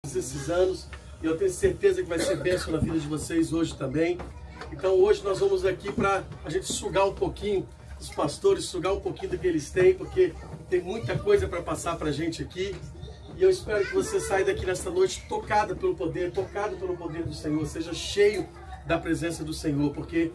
esses anos, e eu tenho certeza que vai ser bênção na vida de vocês hoje também. Então hoje nós vamos aqui para a gente sugar um pouquinho dos pastores, sugar um pouquinho do que eles têm, porque tem muita coisa para passar para a gente aqui. E eu espero que você saia daqui nesta noite tocado pelo poder do Senhor, seja cheio da presença do Senhor, porque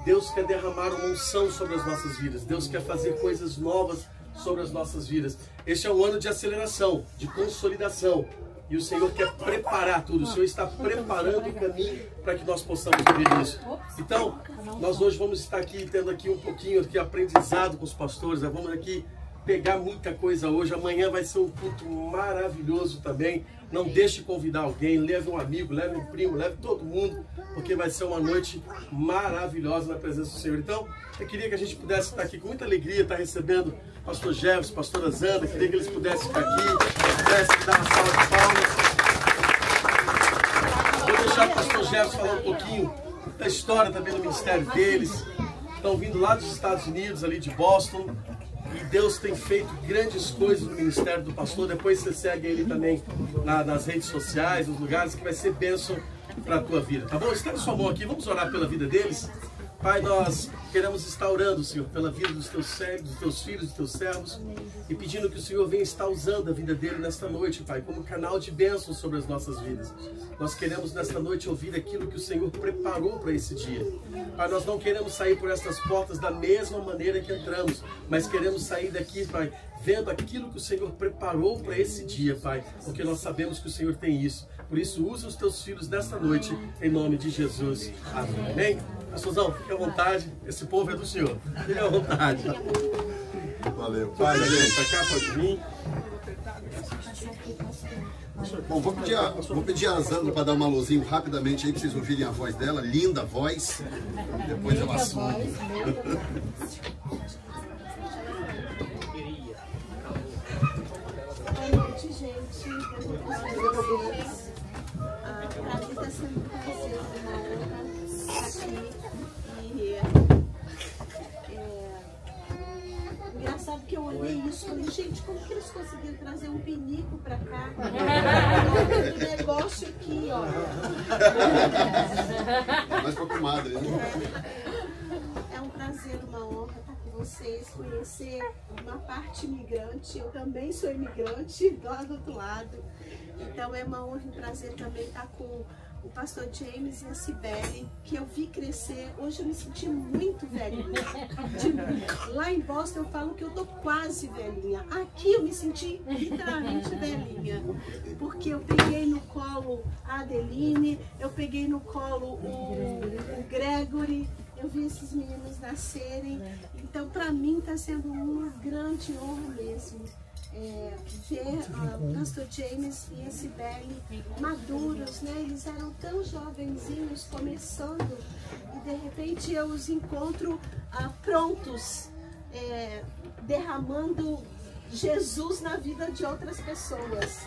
Deus quer derramar uma unção sobre as nossas vidas, Deus quer fazer coisas novas sobre as nossas vidas. Este é um ano de aceleração, de consolidação, e o Senhor quer preparar tudo, o Senhor está preparando o caminho para que nós possamos viver isso. Então, nós hoje vamos estar aqui tendo aqui um pouquinho de aprendizado com os pastores, nós vamos aqui pegar muita coisa hoje. Amanhã vai ser um culto maravilhoso também. Não deixe de convidar alguém, leve um amigo, leve um primo, leve todo mundo, porque vai ser uma noite maravilhosa na presença do Senhor. Então, eu queria que a gente pudesse estar aqui com muita alegria, estar recebendo pastor Jefferson, pastora Zanda, queria que eles pudessem ficar aqui, pudessem dar uma salva de palmas. Vou deixar o pastor Jefferson falar um pouquinho da história também do ministério deles. Estão vindo lá dos Estados Unidos, ali de Boston. E Deus tem feito grandes coisas no ministério do pastor. Depois você segue ele também nas redes sociais, nos lugares, que vai ser bênção para a tua vida, tá bom? Estenda sua mão aqui, vamos orar pela vida deles. Pai, nós queremos estar orando, Senhor, pela vida dos teus servos, dos teus filhos, dos teus servos, e pedindo que o Senhor venha estar usando a vida dele nesta noite, Pai, como canal de bênção sobre as nossas vidas. Nós queremos nesta noite ouvir aquilo que o Senhor preparou para esse dia. Pai, nós não queremos sair por estas portas da mesma maneira que entramos, mas queremos sair daqui, Pai, vendo aquilo que o Senhor preparou para esse dia, Pai, porque nós sabemos que o Senhor tem isso. Por isso, usa os teus filhos nesta noite, em nome de Jesus. Amém. Amém? Pastorzão, fique à vontade, esse povo é do Senhor. Fique à vontade. Valeu. Pai, pra cá, pode vir. Bom, vou pedir a Zandra para dar um alôzinho rapidamente aí, para vocês ouvirem a voz dela, linda voz. Depois eu assumo. Boa noite, gente. Para mim está sendo um prazer, uma honra estar aqui. E engraçado que eu olhei isso e falei, gente, como que eles conseguiram trazer um pinico para cá? Um negócio aqui, ó. Mais para a comadre, né? É um prazer, uma honra estar com vocês, conhecer uma parte imigrante. Eu também sou imigrante, lá do outro lado. Então é uma honra e um prazer também estar com o pastor James e a Cibele, que eu vi crescer. Hoje eu me senti muito velhinha. Lá em Boston eu falo que eu tô quase velhinha. Aqui eu me senti literalmente velhinha. Porque eu peguei no colo a Adeline, eu peguei no colo o Gregory, eu vi esses meninos nascerem. Então para mim está sendo uma grande honra mesmo. Ver o pastor James e a Cibele maduros, né? Eles eram tão jovenzinhos, começando, e de repente eu os encontro prontos, derramando Jesus na vida de outras pessoas.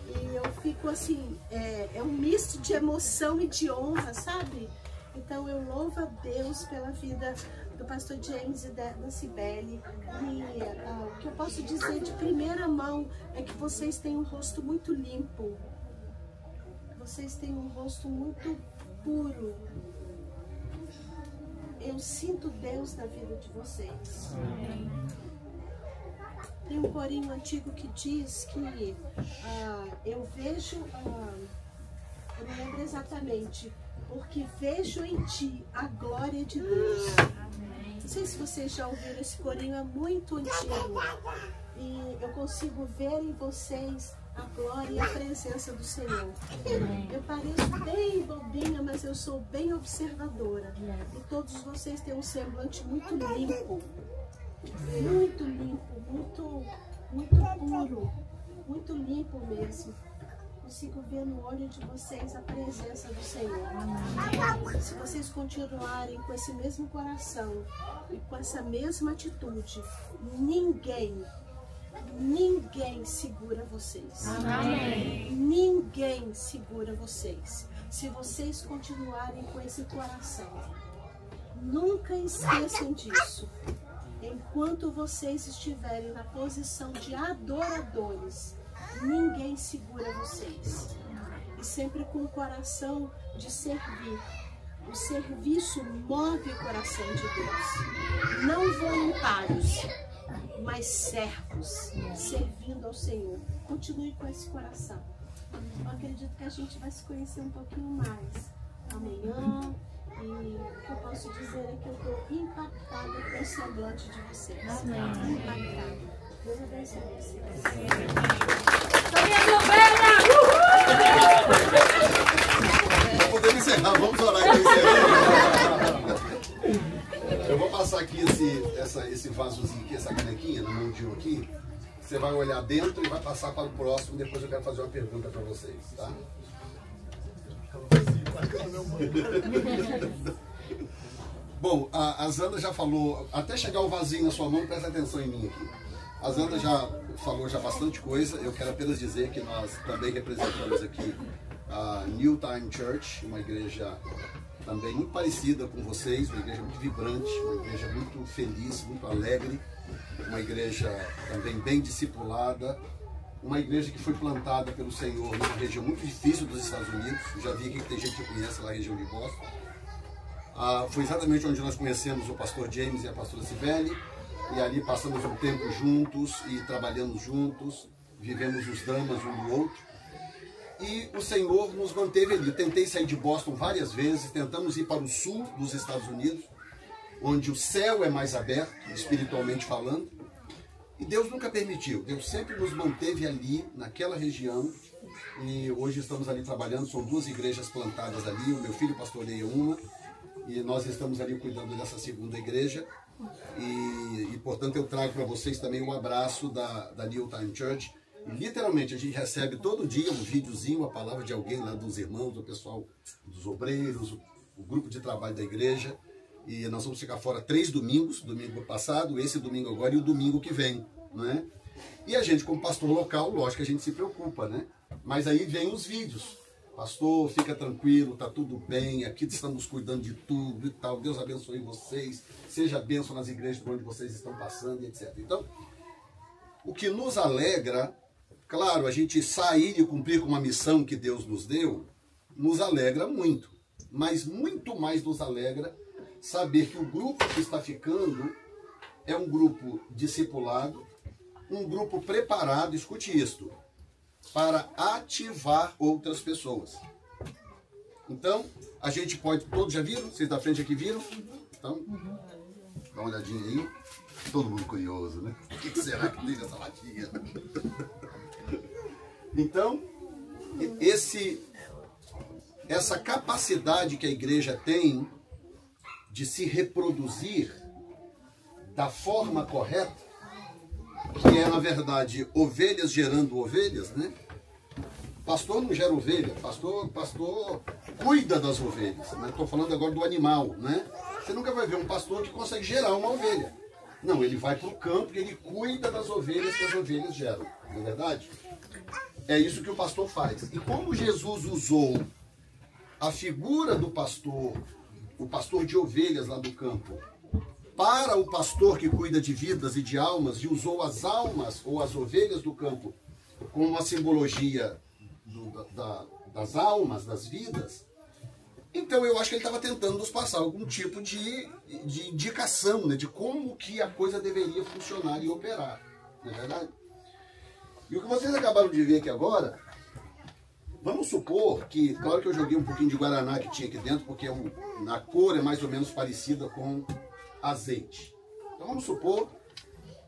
E eu fico assim, é um misto de emoção e de honra, sabe? Então eu louvo a Deus pela vida do pastor James e da Cibele. E o que eu posso dizer de primeira mão é que vocês têm um rosto muito limpo. Vocês têm um rosto muito puro. Eu sinto Deus na vida de vocês. Tem um corinho antigo que diz que eu vejo, eu não lembro exatamente, porque vejo em ti a glória de Deus. Não sei se vocês já ouviram esse corinho, é muito antigo. E eu consigo ver em vocês a glória e a presença do Senhor. Eu pareço bem bobinha, mas eu sou bem observadora. E todos vocês têm um semblante muito limpo. Muito limpo, muito puro. Muito limpo mesmo. Consigo ver no olho de vocês a presença do Senhor. Se vocês continuarem com esse mesmo coração e com essa mesma atitude, ninguém segura vocês. Amém. Ninguém segura vocês. Se vocês continuarem com esse coração, nunca esqueçam disso. Enquanto vocês estiverem na posição de adoradores, ninguém segura vocês. sempre com o coração de servir. O serviço move o coração de Deus. Não voluntários, mas servos, servindo ao Senhor. Continue com esse coração. Eu acredito que a gente vai se conhecer um pouquinho mais amanhã. E o que eu posso dizer é que eu estou impactada com o semblante de vocês. Impactada. Deus abençoe vocês. Podemos encerrar, vamos orar aqui. Eu vou passar aqui esse vasozinho aqui, essa canequinha na mão de um aqui. Você vai olhar dentro e vai passar para o próximo. Depois eu quero fazer uma pergunta para vocês, tá? Bom, a Zanda já falou, até chegar o vasinho na sua mão, presta atenção em mim aqui. A Zanda já falou bastante coisa. Eu quero apenas dizer que nós também representamos aqui a New Time Church, uma igreja também muito parecida com vocês, uma igreja muito vibrante, uma igreja muito feliz, muito alegre, uma igreja também bem discipulada, uma igreja que foi plantada pelo Senhor numa região muito difícil dos Estados Unidos. Já vi aqui que tem gente que conhece lá a região de Boston. Foi exatamente onde nós conhecemos o pastor James e a pastora Cibele, e ali passamos um tempo juntos e trabalhando juntos, vivemos os dramas um do outro. E o Senhor nos manteve ali. Eu tentei sair de Boston várias vezes, tentamos ir para o sul dos Estados Unidos, onde o céu é mais aberto, espiritualmente falando. E Deus nunca permitiu. Deus sempre nos manteve ali, naquela região. E hoje estamos ali trabalhando, são 2 igrejas plantadas ali. O meu filho pastoreia uma. E nós estamos ali cuidando dessa segunda igreja. E portanto, eu trago para vocês também um abraço da New Time Church. E, literalmente, a gente recebe todo dia um videozinho, a palavra de alguém lá dos irmãos, do pessoal, dos obreiros, o grupo de trabalho da igreja. E nós vamos ficar fora 3 domingos, domingo passado, esse domingo agora e o domingo que vem, né? E a gente, como pastor local, lógico que a gente se preocupa, né? Mas aí vem os vídeos. Pastor, fica tranquilo, tá tudo bem, aqui estamos cuidando de tudo e tal. Deus abençoe vocês, seja bênção nas igrejas por onde vocês estão passando e etc. Então, o que nos alegra, claro, a gente sair e cumprir com uma missão que Deus nos deu, nos alegra muito. Mas muito mais nos alegra saber que o grupo que está ficando é um grupo discipulado, um grupo preparado, escute isto, para ativar outras pessoas. Então, a gente pode... Todos já viram? Vocês da frente aqui viram? Então, dá uma olhadinha aí. Todo mundo curioso, né? O que será que tem nessa latinha? Então, essa capacidade que a igreja tem de se reproduzir da forma correta, que é, na verdade, ovelhas gerando ovelhas, né? Pastor não gera ovelha, pastor cuida das ovelhas, né? Estou falando agora do animal, né? Você nunca vai ver um pastor que consegue gerar uma ovelha. Não, ele vai para o campo e ele cuida das ovelhas que as ovelhas geram, não é verdade? É isso que o pastor faz. E como Jesus usou a figura do pastor, o pastor de ovelhas lá do campo, para o pastor que cuida de vidas e de almas, e usou as almas ou as ovelhas do campo como uma simbologia das almas, das vidas, então eu acho que ele estava tentando nos passar algum tipo de indicação, né, de como que a coisa deveria funcionar e operar, não é verdade? E o que vocês acabaram de ver aqui agora, vamos supor que, claro que eu joguei um pouquinho de guaraná que tinha aqui dentro, porque a cor é mais ou menos parecida com azeite. Então vamos supor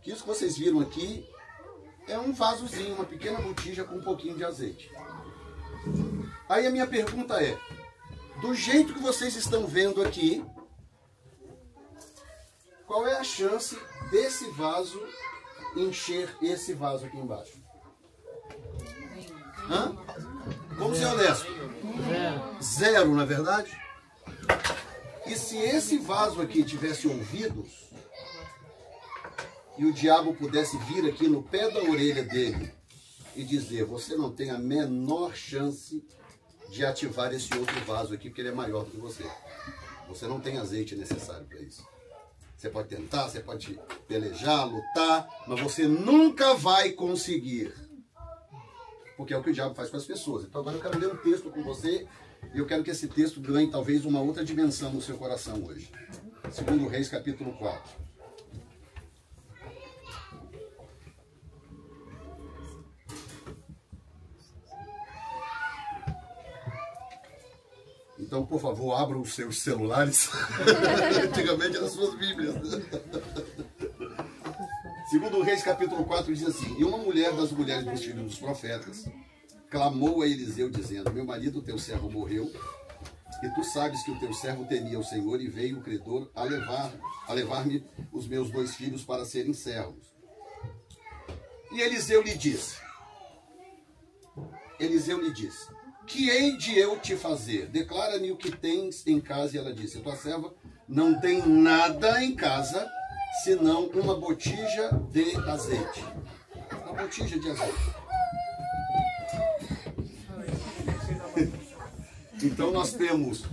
que isso que vocês viram aqui é um vasozinho, uma pequena botija com um pouquinho de azeite. Aí a minha pergunta é, do jeito que vocês estão vendo aqui, qual é a chance desse vaso encher esse vaso aqui embaixo? Hã? Vamos ser honestos. Zero, não é verdade? E se esse vaso aqui tivesse ouvidos, e o diabo pudesse vir aqui no pé da orelha dele e dizer, você não tem a menor chance de ativar esse outro vaso aqui, porque ele é maior do que você. Você não tem azeite necessário para isso. Você pode tentar, você pode pelejar, lutar, mas você nunca vai conseguir. porque é o que o diabo faz com as pessoas. Então agora eu quero ler um texto com você, e eu quero que esse texto ganhe talvez uma outra dimensão no seu coração hoje. 2 Reis, capítulo 4. Então, por favor, abram os seus celulares. Antigamente eram as suas bíblias. 2 Reis, capítulo 4, diz assim: E uma mulher das mulheres dos filhos dos profetas clamou a Eliseu, dizendo: Meu marido, teu servo, morreu, e tu sabes que o teu servo temia o Senhor, e veio o credor a levar-me os meus 2 filhos para serem servos. E Eliseu lhe disse: Que hei de eu te fazer? Declara-me o que tens em casa. E ela disse: Tua serva não tem nada em casa, senão uma botija de azeite. Uma botija de azeite. Então nós temos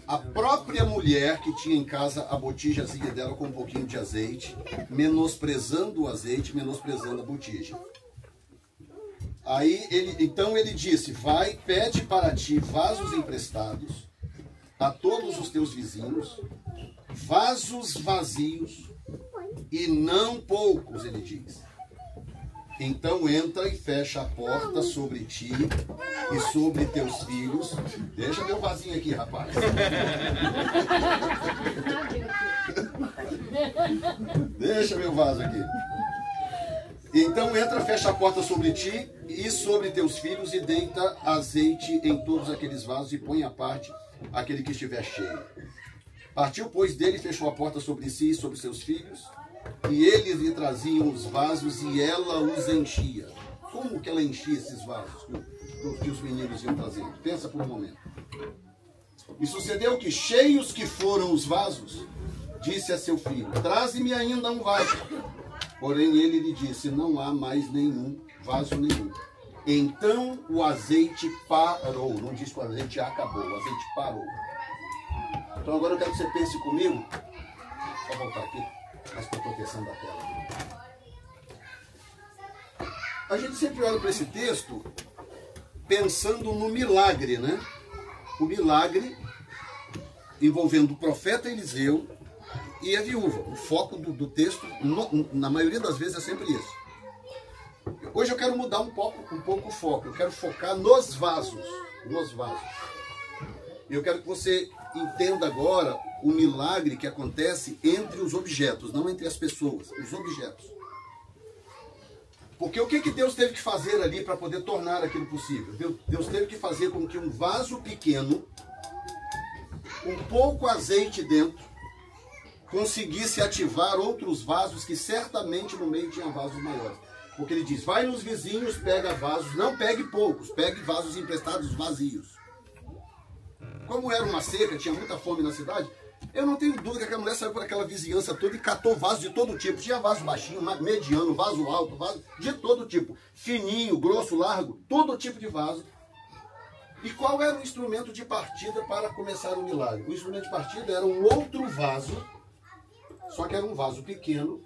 a própria mulher que tinha em casa a botijazinha dela com um pouquinho de azeite, menosprezando o azeite, menosprezando a botija. Aí então ele disse: Vai, pede para ti vasos emprestados a todos os teus vizinhos, vasos vazios e não poucos, ele diz. Então entra e fecha a porta sobre ti e sobre teus filhos. Deixa meu vasinho aqui, rapaz. Deixa meu vaso aqui. Então entra, fecha a porta sobre ti e sobre teus filhos, e deita azeite em todos aqueles vasos, e põe à parte aquele que estiver cheio. Partiu, pois, dele, fechou a porta sobre si e sobre seus filhos, e eles lhe traziam os vasos, e ela os enchia. Como que ela enchia esses vasos que os meninos iam trazendo? Pensa por um momento. E sucedeu que, cheios que foram os vasos, disse a seu filho: Traze-me ainda um vaso. Porém ele lhe disse: Não há mais nenhum, vaso nenhum. Então o azeite parou. Não diz que o azeite acabou, o azeite parou. Então agora eu quero que você pense comigo. Vou voltar aqui, mais para a proteção da tela. A gente sempre olha para esse texto pensando no milagre, né? O milagre envolvendo o profeta Eliseu e a viúva. O foco do texto, na maioria das vezes, é sempre isso. Hoje eu quero mudar um pouco o foco. Eu quero focar nos vasos. Nos vasos. Eu quero que você entenda agora o milagre que acontece entre os objetos, não entre as pessoas, os objetos. Porque o que Deus teve que fazer ali para poder tornar aquilo possível? Deus teve que fazer com que um vaso pequeno, com pouco azeite dentro, conseguisse ativar outros vasos que certamente no meio tinham vasos maiores. Porque ele diz: vai nos vizinhos, pega vasos, não pegue poucos, pegue vasos emprestados vazios. Como era uma seca, tinha muita fome na cidade, eu não tenho dúvida que aquela mulher saiu por aquela vizinhança toda e catou vasos de todo tipo. Tinha vaso baixinho, mediano, vaso alto, vaso de todo tipo. Fininho, grosso, largo, todo tipo de vaso. E qual era o instrumento de partida para começar o milagre? O instrumento de partida era um outro vaso, só que era um vaso pequeno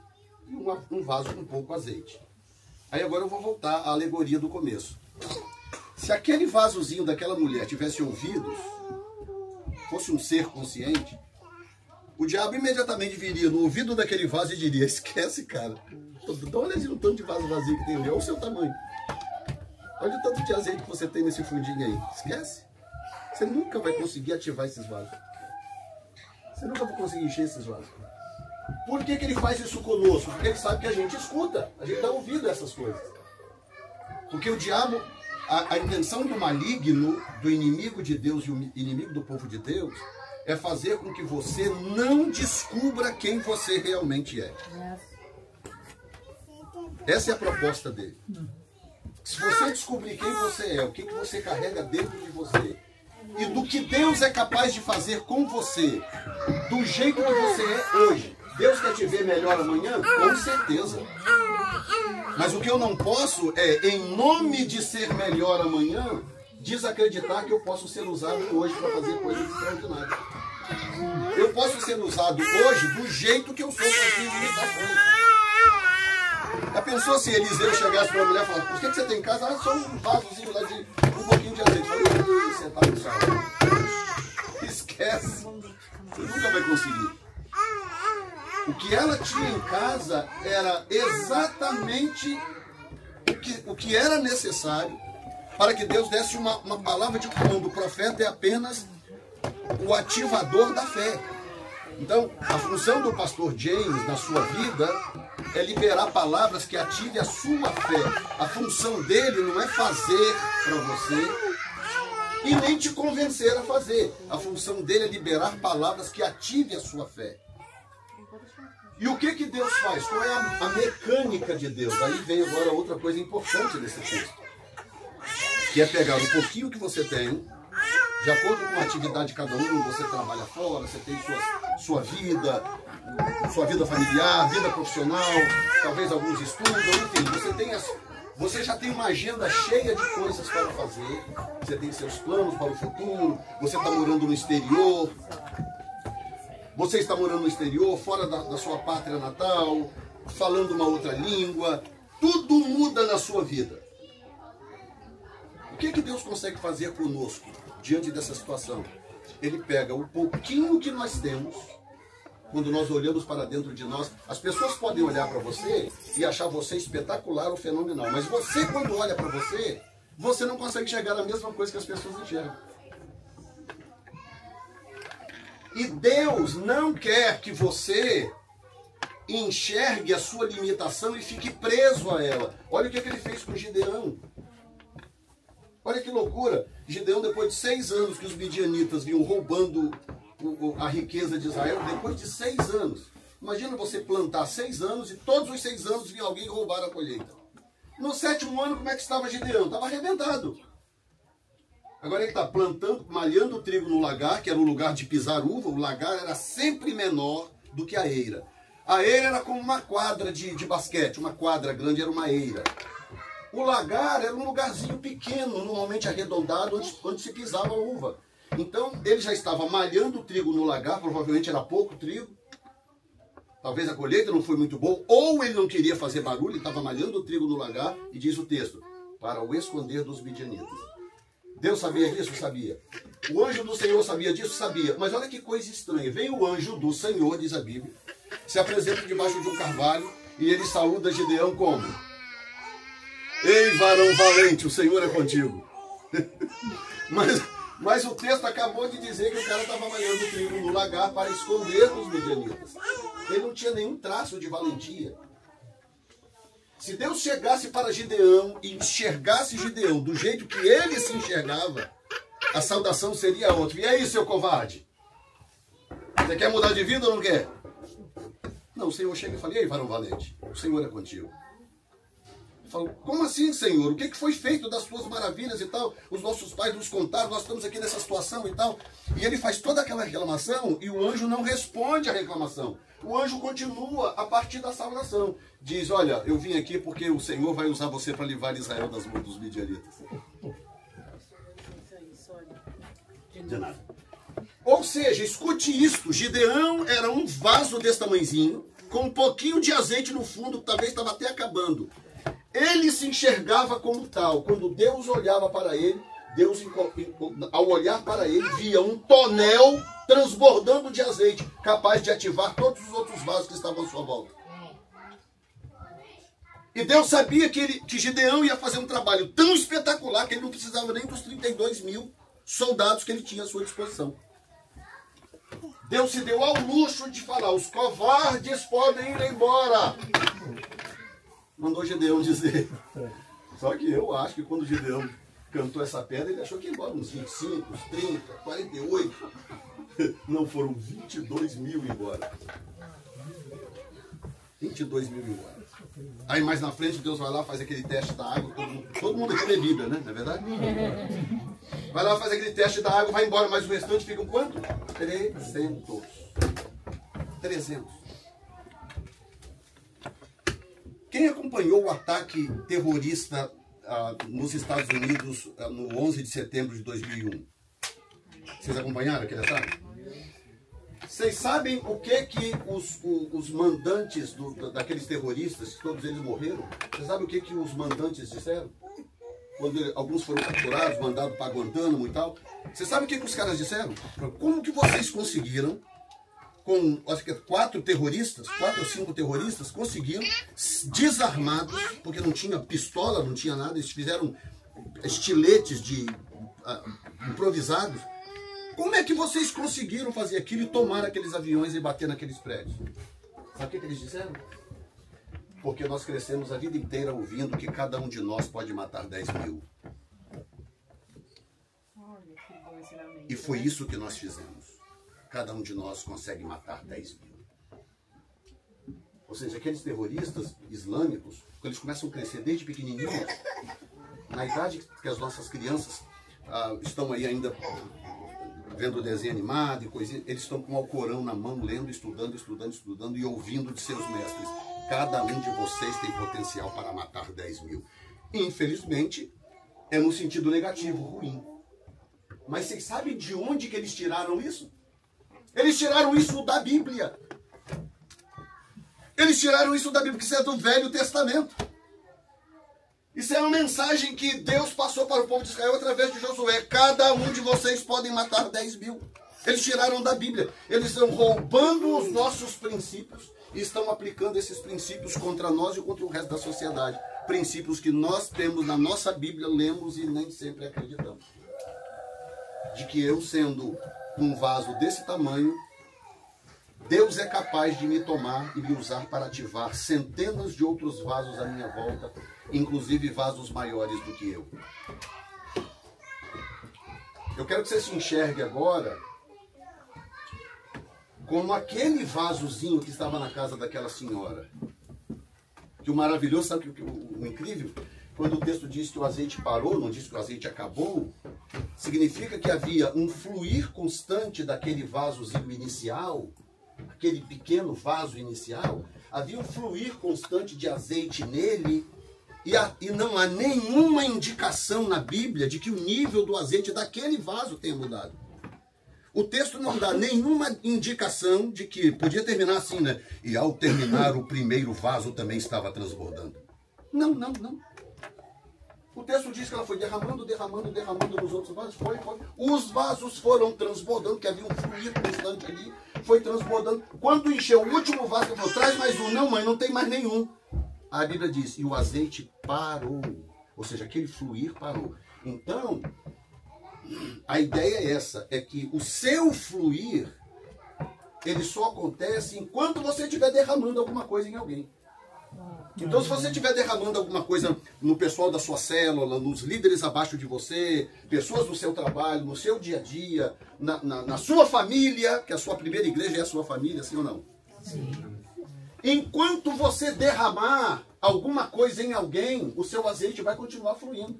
e um vaso com pouco azeite. Aí agora eu vou voltar à alegoria do começo. Se aquele vasozinho daquela mulher tivesse ouvidos, fosse um ser consciente, o diabo imediatamente viria no ouvido daquele vaso e diria: esquece, cara, dá uma olhadinha no tanto de vaso vazio que tem ali, olha o seu tamanho. Olha o tanto de azeite que você tem nesse fundinho aí. Esquece. Você nunca vai conseguir ativar esses vasos. Você nunca vai conseguir encher esses vasos. Por que ele faz isso conosco? Porque ele sabe que a gente escuta, a gente dá ouvido a essas coisas. Porque o diabo, a intenção do maligno, do inimigo de Deus e o inimigo do povo de Deus, é fazer com que você não descubra quem você realmente é. Essa é a proposta dele. Se você descobrir quem você é, o que você carrega dentro de você, e do que Deus é capaz de fazer com você, do jeito que você é hoje, Deus quer te ver melhor amanhã? Com certeza. Mas o que eu não posso é, em nome de ser melhor amanhã, desacreditar que eu posso ser usado hoje para fazer coisas extraordinárias. Eu posso ser usado hoje do jeito que eu sou com as minhas limitações. Já pensou se Eliseu chegasse para a mulher e falasse: o que você tem em casa? Ah, só um vasozinho lá de um pouquinho de azeite. Falei: você tá no sal. Esquece. Você nunca vai conseguir. O que ela tinha em casa era exatamente o que era necessário para que Deus desse uma palavra de comando. O profeta é apenas o ativador da fé. Então, a função do pastor James na sua vida é liberar palavras que ativem a sua fé. A função dele não é fazer para você e nem te convencer a fazer. A função dele é liberar palavras que ativem a sua fé. E o que Deus faz? Qual é a mecânica de Deus? Aí vem agora outra coisa importante nesse texto, que é pegar um pouquinho que você tem, de acordo com a atividade de cada um. Você trabalha fora, você tem sua vida familiar, vida profissional, talvez alguns estudam, enfim, você já tem uma agenda cheia de coisas para fazer, você tem seus planos para o futuro, você está morando no exterior, fora da sua pátria natal, falando uma outra língua, tudo muda na sua vida. O que Deus consegue fazer conosco diante dessa situação? Ele pega o pouquinho que nós temos. Quando nós olhamos para dentro de nós, as pessoas podem olhar para você e achar você espetacular ou fenomenal, mas você, quando olha para você, você não consegue enxergar a mesma coisa que as pessoas enxergam. E Deus não quer que você enxergue a sua limitação e fique preso a ela. Olha o que ele fez com Gideão. Olha que loucura. Gideão, depois de 6 anos que os midianitas vinham roubando a riqueza de Israel, depois de 6 anos. Imagina você plantar 6 anos e todos os 6 anos vinha alguém roubar a colheita. No 7º ano, como é que estava Gideão? Estava arrebentado. Agora ele está plantando, malhando o trigo no lagar, que era o lugar de pisar uva. O lagar era sempre menor do que a eira. A eira era como uma quadra de basquete, uma quadra grande era uma eira. O lagar era um lugarzinho pequeno, normalmente arredondado, onde se pisava a uva. Então ele já estava malhando o trigo no lagar, provavelmente era pouco trigo. Talvez a colheita não foi muito boa, ou ele não queria fazer barulho, ele estava malhando o trigo no lagar, e diz o texto: para o esconder dos midianitas. Deus sabia disso? Sabia. O anjo do Senhor sabia disso? Sabia. Mas olha que coisa estranha. Vem o anjo do Senhor, diz a Bíblia, se apresenta debaixo de um carvalho, e ele saúda Gideão como? Ei, varão valente, o Senhor é contigo. Mas o texto acabou de dizer que o cara estava malhando o trigo no lagar para esconder dos midianitas. Ele não tinha nenhum traço de valentia. Se Deus chegasse para Gideão e enxergasse Gideão do jeito que ele se enxergava, a saudação seria outra. E aí, seu covarde? Você quer mudar de vida ou não quer? Não, o Senhor chega e fala: ei, varão valente, o Senhor é contigo. Falo: como assim, Senhor? O que foi feito das tuas maravilhas e tal? Os nossos pais nos contaram, nós estamos aqui nessa situação e tal. E ele faz toda aquela reclamação e o anjo não responde à reclamação. O anjo continua a partir da saudação. Diz: olha, eu vim aqui porque o Senhor vai usar você para livrar Israel das mãos dos midianitas. De nada. Ou seja, escute isto: Gideão era um vaso desse tamanhozinho, com um pouquinho de azeite no fundo, que talvez estava até acabando. Ele se enxergava como tal. Quando Deus olhava para ele, Deus, ao olhar para ele, via um tonel transbordando de azeite, capaz de ativar todos os outros vasos que estavam à sua volta. E Deus sabia que Gideão ia fazer um trabalho tão espetacular que ele não precisava nem dos 32 mil soldados que ele tinha à sua disposição. Deus se deu ao luxo de falar: os covardes podem ir embora. Mandou Gideão dizer. Só que eu acho que quando Gideão cantou essa pedra, ele achou que ia embora uns 25, uns 30, 48. Não, foram 22 mil embora. 22 mil embora. Aí mais na frente Deus vai lá, faz aquele teste da água. Todo mundo aqui é Bíblia, né? Não é verdade? Vai lá, faz aquele teste da água, vai embora, mas o restante fica quanto? 300. 300. Quem acompanhou o ataque terrorista nos Estados Unidos no 11 de setembro de 2001? Vocês acompanharam aquele ataque? Vocês sabem o que os mandantes daqueles terroristas, todos eles morreram? Vocês sabem o que os mandantes disseram? Quando alguns foram capturados, mandados para Guantánamo e tal. Você sabe o que os caras disseram? Como que vocês conseguiram, com acho que 4 ou 5 terroristas, conseguiram, desarmados, porque não tinha pistola, não tinha nada, eles fizeram estiletes improvisados. Como é que vocês conseguiram fazer aquilo e tomar aqueles aviões e bater naqueles prédios? Sabe o que eles disseram? Porque nós crescemos a vida inteira ouvindo que cada um de nós pode matar 10 mil. E foi isso que nós fizemos. Cada um de nós consegue matar 10 mil. Ou seja, aqueles terroristas islâmicos, quando eles começam a crescer desde pequenininhos, na idade que as nossas crianças estão aí ainda vendo desenho animado e coisinha, eles estão com o Alcorão na mão, lendo, estudando e ouvindo de seus mestres. Cada um de vocês tem potencial para matar 10 mil. Infelizmente, é no sentido negativo, ruim. Mas vocês sabem de onde que eles tiraram isso? Eles tiraram isso da Bíblia. Eles tiraram isso da Bíblia, porque isso é do Velho Testamento. Isso é uma mensagem que Deus passou para o povo de Israel através de Josué. Cada um de vocês podem matar 10 mil. Eles tiraram da Bíblia. Eles estão roubando os nossos princípios e estão aplicando esses princípios contra nós e contra o resto da sociedade. Princípios que nós temos na nossa Bíblia, lemos e nem sempre acreditamos. De que eu, sendo um vaso desse tamanho, Deus é capaz de me tomar e me usar para ativar centenas de outros vasos à minha volta, inclusive vasos maiores do que eu. Eu quero que você se enxergue agora como aquele vasozinho que estava na casa daquela senhora. Que o maravilhoso, sabe o incrível? Quando o texto diz que o azeite parou, não diz que o azeite acabou, significa que havia um fluir constante daquele vasozinho inicial, aquele pequeno vaso inicial, havia um fluir constante de azeite nele, e não há nenhuma indicação na Bíblia de que o nível do azeite daquele vaso tenha mudado. O texto não dá nenhuma indicação de que podia terminar assim, né? E ao terminar o primeiro vaso também estava transbordando. Não. O texto diz que ela foi derramando nos outros vasos. Foi. Os vasos foram transbordando, que havia um fluir constante ali. Foi transbordando. Quando encheu o último vaso, ela falou, traz mais um. Não, mãe, não tem mais nenhum. A Bíblia diz, e o azeite parou. Ou seja, aquele fluir parou. Então, a ideia é essa, é que o seu fluir, ele só acontece enquanto você estiver derramando alguma coisa em alguém. Então, se você estiver derramando alguma coisa no pessoal da sua célula, nos líderes abaixo de você, pessoas do seu trabalho, no seu dia a dia, na sua família, que a sua primeira igreja é a sua família, sim ou não? Sim. Enquanto você derramar alguma coisa em alguém, o seu azeite vai continuar fluindo.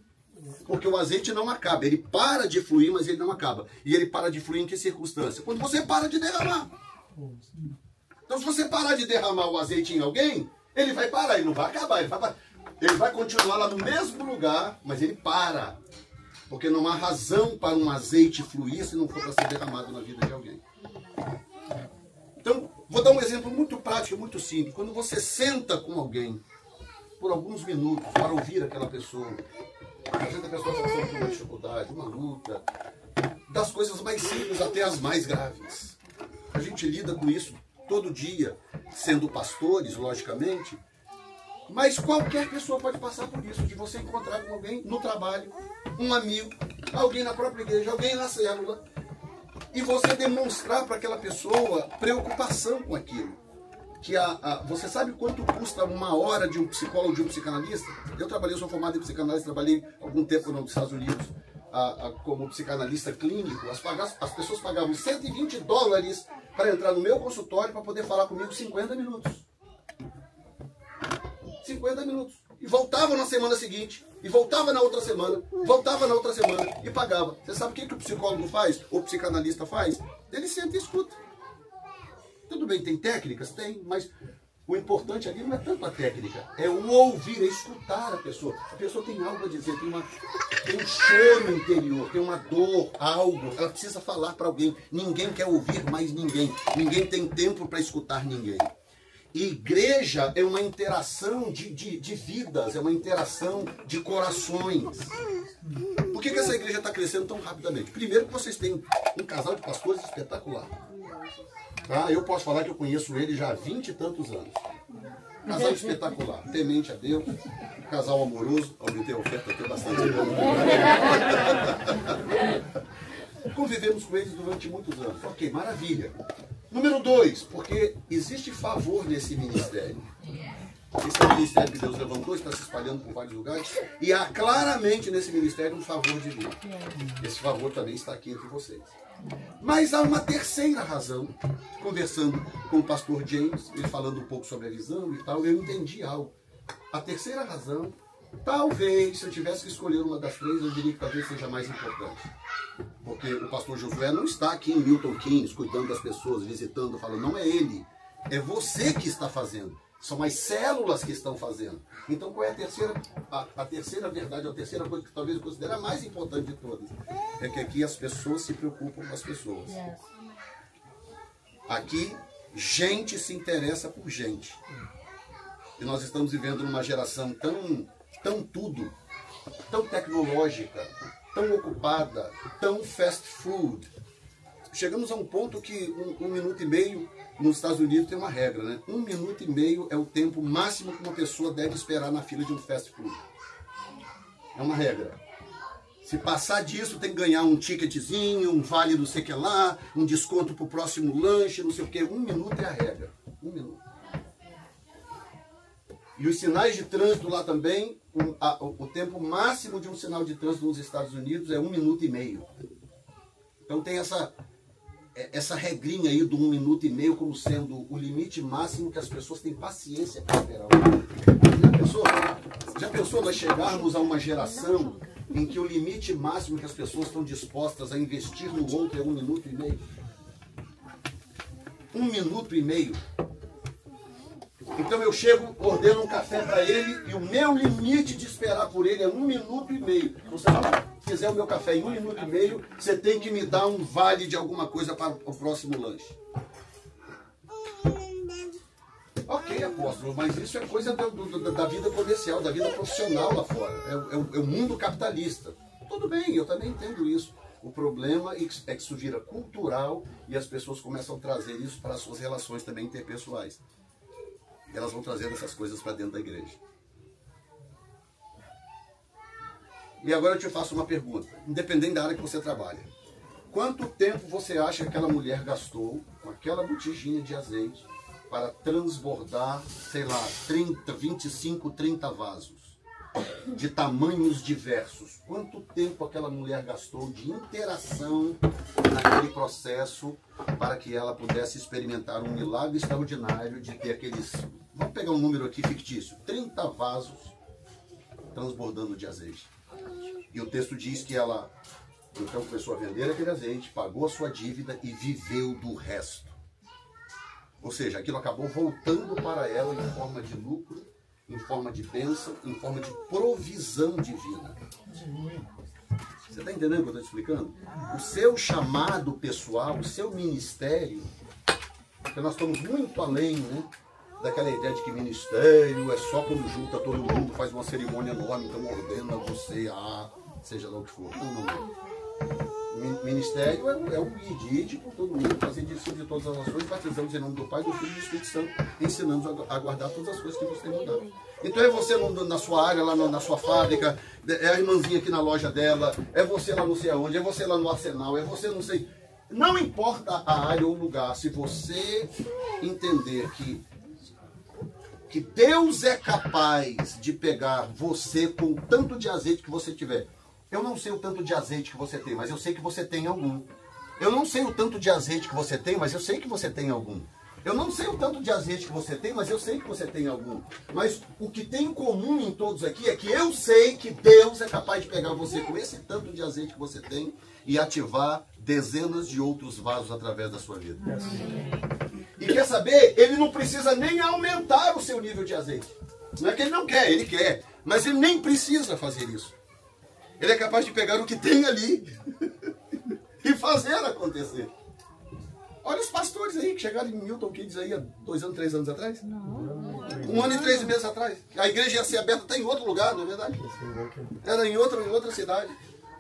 Porque o azeite não acaba, ele para de fluir, mas ele não acaba. E ele para de fluir em que circunstância? Quando você para de derramar. Então, se você parar de derramar o azeite em alguém, ele vai parar, ele não vai acabar, ele vai continuar lá no mesmo lugar, mas ele para. Porque não há razão para um azeite fluir se não for para ser derramado na vida de alguém. Então, vou dar um exemplo muito prático, muito simples. Quando você senta com alguém por alguns minutos para ouvir aquela pessoa, às vezes a pessoa está passando por uma dificuldade, uma luta, das coisas mais simples até as mais graves. A gente lida com isso todo dia, sendo pastores, logicamente, mas qualquer pessoa pode passar por isso, de você encontrar com alguém no trabalho, um amigo, alguém na própria igreja, alguém na célula, e você demonstrar para aquela pessoa preocupação com aquilo. Que você sabe quanto custa uma hora de um psicólogo, de um psicanalista? Eu sou formado em psicanálise, trabalhei algum tempo nos Estados Unidos como psicanalista clínico. As pessoas pagavam $120 para entrar no meu consultório para poder falar comigo 50 minutos. 50 minutos. E voltava na semana seguinte, e voltava na outra semana, e pagava. Você sabe o que o psicólogo faz? Ou o psicanalista faz? Ele senta e escuta. Tudo bem, tem técnicas? Tem, mas O importante ali não é tanto a técnica, é o ouvir, é escutar a pessoa. A pessoa tem algo a dizer, tem um choro interior, tem uma dor, algo. Ela precisa falar para alguém. Ninguém quer ouvir mais ninguém. Ninguém tem tempo para escutar ninguém. Igreja é uma interação de vidas, é uma interação de corações. Por que essa igreja está crescendo tão rapidamente? Primeiro que vocês têm um casal de pastores espetacular. Tá? Eu posso falar que eu conheço ele já há 20 e tantos anos. Casal espetacular, temente a Deus, casal amoroso. Aumentei a oferta aqui bastante. Convivemos com eles durante muitos anos. Ok, maravilha. Número 2, porque existe favor nesse ministério. Esse é o ministério que Deus levantou, está se espalhando por vários lugares. E há claramente nesse ministério um favor divino. Esse favor também está aqui entre vocês. Mas há uma terceira razão. Conversando com o pastor James, ele falando um pouco sobre a visão e tal, eu entendi algo. A terceira razão, talvez, se eu tivesse que escolher uma das três, eu diria que talvez seja mais importante. Porque o pastor Josué não está aqui em Milton Keynes, cuidando das pessoas, visitando, falando, não é ele. É você que está fazendo. São as células que estão fazendo. Então, qual é a terceira verdade, a terceira coisa que talvez eu considere a mais importante de todas? É que aqui as pessoas se preocupam com as pessoas. Aqui, gente se interessa por gente. E nós estamos vivendo numa geração tão tecnológica, tão ocupada, tão fast food. Chegamos a um ponto que um minuto e meio, nos Estados Unidos tem uma regra, né? 1 minuto e meio é o tempo máximo que uma pessoa deve esperar na fila de um fast food. É uma regra. Se passar disso, tem que ganhar um ticketzinho, um vale não sei o que lá, um desconto para o próximo lanche, não sei o que. 1 minuto é a regra. 1 minuto. E os sinais de trânsito lá também, o tempo máximo de um sinal de trânsito nos Estados Unidos é 1 minuto e meio. Então tem essa regrinha aí do 1 minuto e meio como sendo o limite máximo que as pessoas têm paciência para esperar. Já pensou nós chegarmos a uma geração em que o limite máximo que as pessoas estão dispostas a investir no outro é 1 minuto e meio? 1 minuto e meio. Então eu chego, ordeno um café para ele e o meu limite de esperar por ele é 1 minuto e meio. Se você fizer o meu café em 1 minuto e meio, você tem que me dar um vale de alguma coisa para o próximo lanche. Ok, apóstolo, mas isso é coisa da vida comercial, da vida profissional lá fora. É o mundo capitalista. Tudo bem, eu também entendo isso. O problema é que isso vira cultural e as pessoas começam a trazer isso para as suas relações também interpessoais. Elas vão trazendo essas coisas para dentro da igreja. E agora eu te faço uma pergunta, independente da área que você trabalha. Quanto tempo você acha que aquela mulher gastou com aquela botijinha de azeite para transbordar, sei lá, 25, 30 vasos de tamanhos diversos? Quanto tempo aquela mulher gastou de interação naquele processo para que ela pudesse experimentar um milagre extraordinário de ter aqueles... Vamos pegar um número aqui fictício. 30 vasos transbordando de azeite. E o texto diz que ela, então, começou a vender aquele azeite, pagou a sua dívida e viveu do resto. Ou seja, aquilo acabou voltando para ela em forma de lucro, em forma de bênção, em forma de provisão divina. Você está entendendo o que eu estou te explicando? O seu chamado pessoal, o seu ministério, porque nós estamos muito além, né, daquela ideia de que ministério é só quando junta todo mundo, faz uma cerimônia enorme, então ordena você seja lá o que for. Não. Ministério é o ide por todo mundo, fazer discípulos de todas as nações, batizamos em nome do Pai, do Filho e do Espírito Santo, ensinando a guardar todas as coisas que você tem mandado. Então é você na sua área, lá na sua fábrica, é a irmãzinha aqui na loja dela, é você lá não sei aonde, é você lá no arsenal, é você não sei... Não importa a área ou o lugar, se você entender que Deus é capaz de pegar você com o tanto de azeite que você tiver. Eu não sei o tanto de azeite que você tem, mas eu sei que você tem algum. Eu não sei o tanto de azeite que você tem, mas eu sei que você tem algum. Eu não sei o tanto de azeite que você tem, mas eu sei que você tem algum. Mas o que tem em comum em todos aqui é que eu sei que Deus é capaz de pegar você com esse tanto de azeite que você tem e ativar dezenas de outros vasos através da sua vida. E quer saber? Ele não precisa nem aumentar o seu nível de azeite. Não é que ele não quer, ele quer. Mas ele nem precisa fazer isso. Ele é capaz de pegar o que tem ali e fazer acontecer. Olha os pastores aí que chegaram em Milton Keynes aí há 2 anos, 3 anos atrás. 1 ano e 3 meses atrás. A igreja ia ser aberta até em outro lugar, não é verdade? Era em outra cidade.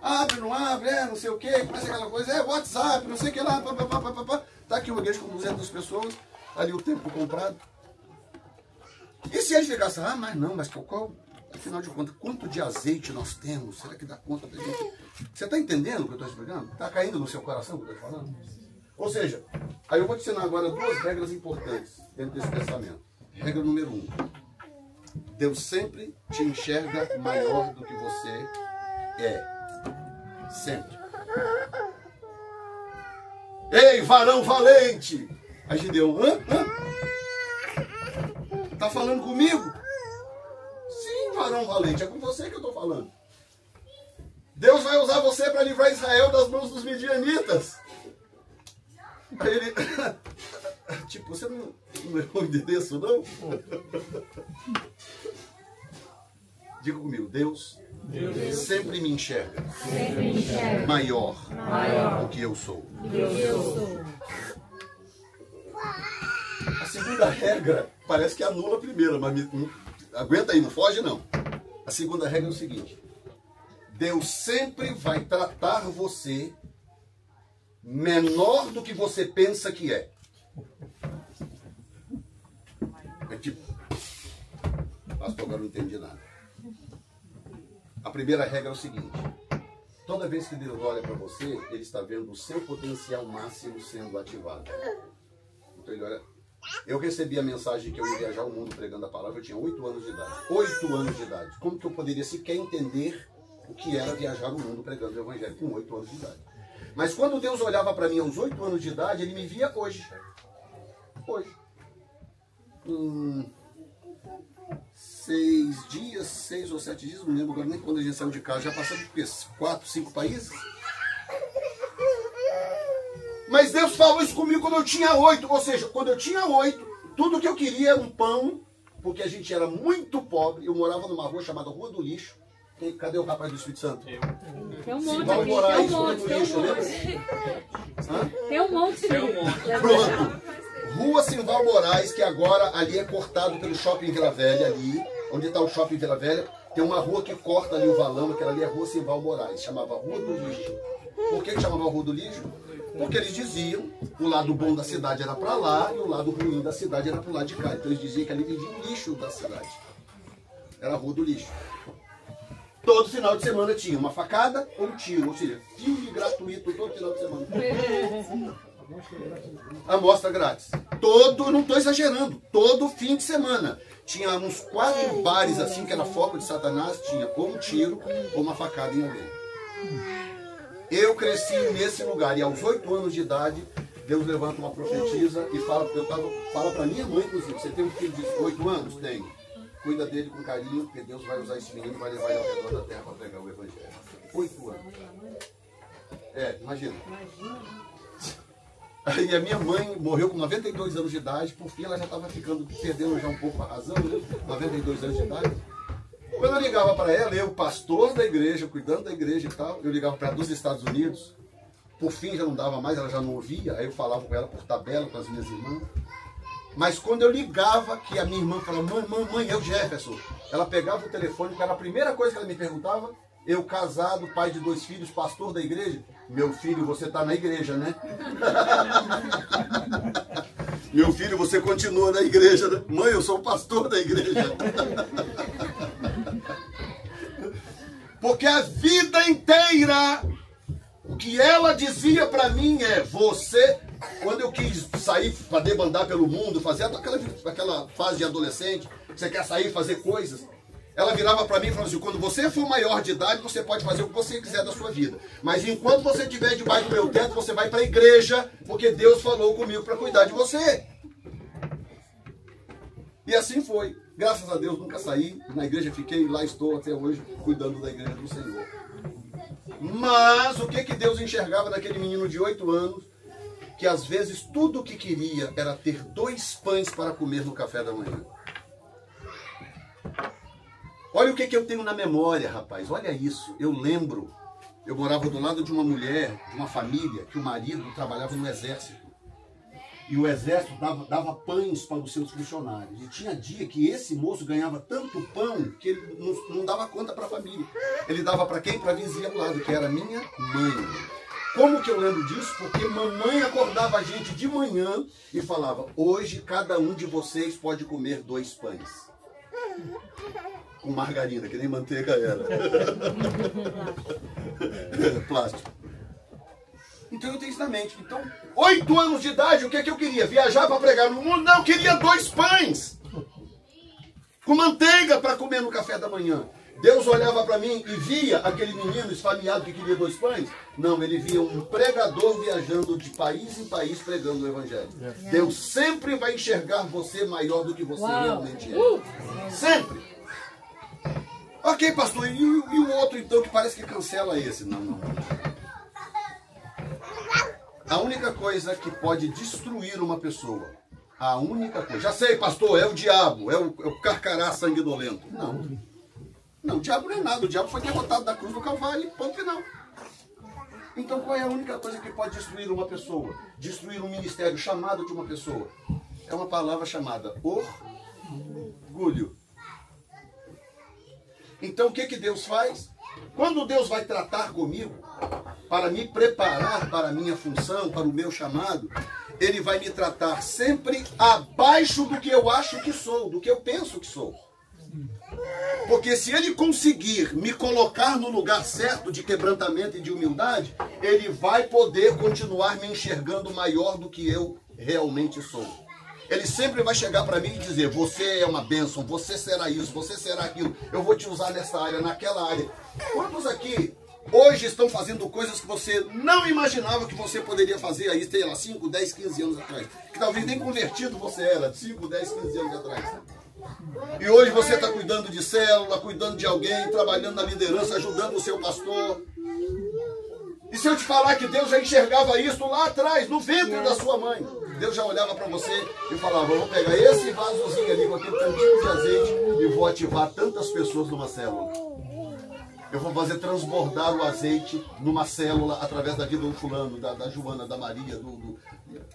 Abre, não abre, não sei o que, começa aquela coisa, WhatsApp, não sei o que lá, pá. Tá aqui uma igreja com 200 pessoas, ali o tempo comprado. E se eles ficassem, mas qual, afinal de contas, quanto de azeite nós temos? Será que dá conta da gente? Você está entendendo o que eu estou explicando? Está caindo no seu coração o que eu estou falando? Ou seja, aí eu vou te ensinar agora 2 regras importantes dentro desse pensamento. Regra número 1. Deus sempre te enxerga maior do que você é. Sempre. Ei, varão valente! Aí Gideão, tá falando comigo? Sim, varão valente, é com você que eu estou falando. Deus vai usar você para livrar Israel das mãos dos midianitas. Aí ele, tipo, você não errou o endereço, não? Diga comigo, Deus sempre me enxerga, maior do que eu sou. A segunda regra parece que anula a primeira, mas aguenta aí, não foge não. A segunda regra é o seguinte: Deus sempre vai tratar você menor do que você pensa que é. É tipo, pastor, agora não entendi nada. A primeira regra é o seguinte: toda vez que Deus olha para você, Ele está vendo o seu potencial máximo sendo ativado. Então ele olha. Eu recebi a mensagem que eu ia viajar o mundo pregando a palavra, eu tinha 8 anos de idade. 8 anos de idade. Como que eu poderia sequer entender o que era viajar o mundo pregando o evangelho com 8 anos de idade? Mas quando Deus olhava para mim aos 8 anos de idade, Ele me via hoje. Hoje. 6 dias, 6 ou 7 dias, não lembro agora nem quando a gente saiu de casa, já passamos por 4, 5 países. Mas Deus falou isso comigo quando eu tinha 8, ou seja, quando eu tinha 8, tudo que eu queria era um pão, porque a gente era muito pobre, eu morava numa rua chamada Rua do Lixo. Cadê o rapaz do Espírito Santo? Tem um monte Simval aqui, Moraes, tem um monte, tem um monte. Tem um monte. Pronto. Rua Simval Moraes, que agora ali é cortado pelo Shopping Vila Velha, ali, onde está o Shopping Vila Velha, tem uma rua que corta ali o valão, aquela ali é Rua Simval Moraes, chamava Rua do Lixo. Por que chamava Rua do Lixo? Porque eles diziam o lado bom da cidade era para lá e o lado ruim da cidade era para o lado de cá. Então eles diziam que ali vendia o lixo da cidade. Era a Rua do Lixo. Todo final de semana tinha uma facada ou um tiro, ou seja, filme gratuito todo final de semana. Amostra grátis. Não estou exagerando, todo fim de semana. Tinha uns 4 bares assim, que era foco de Satanás, tinha ou um tiro ou uma facada em alguém. Eu cresci nesse lugar e aos 8 anos de idade, Deus levanta uma profetisa e fala para minha mãe, inclusive, você tem um filho de 8 anos? Tenho. Cuida dele com carinho, porque Deus vai usar esse menino e vai levar ele ao redor da terra para pregar o evangelho. 8 anos. Imagina. Aí a minha mãe morreu com 92 anos de idade, por fim ela já estava perdendo já um pouco a razão, né? 92 anos de idade. Quando eu ligava para ela, eu, pastor da igreja, cuidando da igreja e tal, eu ligava para ela dos Estados Unidos, por fim já não dava mais, ela já não ouvia, aí eu falava com ela por tabela, com as minhas irmãs. Mas quando eu ligava, que a minha irmã falava, mãe, é o Jefferson. Ela pegava o telefone, que era a primeira coisa que ela me perguntava, eu casado, pai de 2 filhos, pastor da igreja. Meu filho, você está na igreja, né? Meu filho, você continua na igreja, né? Mãe, eu sou o pastor da igreja. Porque a vida inteira, o que ela dizia para mim é, você... Quando eu quis sair para debandar pelo mundo, fazer aquela fase de adolescente, você quer sair fazer coisas, ela virava para mim e falava assim, quando você for maior de idade, você pode fazer o que você quiser da sua vida. Mas enquanto você estiver debaixo do meu teto, você vai para a igreja, porque Deus falou comigo para cuidar de você. E assim foi. Graças a Deus nunca saí, na igreja fiquei, lá estou até hoje, cuidando da igreja do Senhor. Mas o que Deus enxergava naquele menino de 8 anos, que às vezes tudo o que queria era ter 2 pães para comer no café da manhã. Olha o que eu tenho na memória, rapaz. Olha isso. Eu lembro, eu morava do lado de uma mulher, de uma família, que o marido trabalhava no exército. E o exército dava pães para os seus funcionários. E tinha dia que esse moço ganhava tanto pão que ele não dava conta para a família. Ele dava para quem? Para a vizinha do lado, que era minha mãe. Como que eu lembro disso? Porque mamãe acordava a gente de manhã e falava: hoje cada um de vocês pode comer 2 pães. Com margarina, que nem manteiga era. Plástico. Então eu tenho isso na mente. Então, 8 anos de idade, o que eu queria? Viajar para pregar no mundo? Não, eu queria 2 pães. Com manteiga para comer no café da manhã. Deus olhava para mim e via aquele menino esfameado que queria 2 pães? Não, ele via um pregador viajando de país em país pregando o evangelho. Deus sempre vai enxergar você maior do que você realmente é. Sempre. Ok, pastor, e o outro então que parece que cancela esse? Não. A única coisa que pode destruir uma pessoa, a única coisa, já sei, pastor, é o diabo, é o carcará sanguinolento. Não, o diabo não é nada, o diabo foi derrotado da cruz do Calvário, ponto final. Então qual é a única coisa que pode destruir uma pessoa? Destruir um ministério, chamado de uma pessoa? É uma palavra chamada orgulho. Então o que Deus faz? Quando Deus vai tratar comigo, para me preparar para a minha função, para o meu chamado, Ele vai me tratar sempre abaixo do que eu acho que sou, do que eu penso que sou. Porque se Ele conseguir me colocar no lugar certo de quebrantamento e de humildade, Ele vai poder continuar me enxergando maior do que eu realmente sou. Ele sempre vai chegar para mim e dizer: você é uma bênção, você será isso, você será aquilo, eu vou te usar nessa área, naquela área. Quantos aqui hoje estão fazendo coisas que você não imaginava que você poderia fazer aí, sei lá, 5, 10, 15 anos atrás? Que talvez nem convertido você era, 5, 10, 15 anos atrás. E hoje você está cuidando de célula, cuidando de alguém, trabalhando na liderança, ajudando o seu pastor. E se eu te falar que Deus já enxergava isso lá atrás, no ventre da sua mãe? Deus já olhava para você e falava: eu vou pegar esse vasozinho ali com aquele tantinho de azeite e vou ativar tantas pessoas numa célula. Eu vou fazer transbordar o azeite numa célula através da vida do fulano, da Joana, da Maria,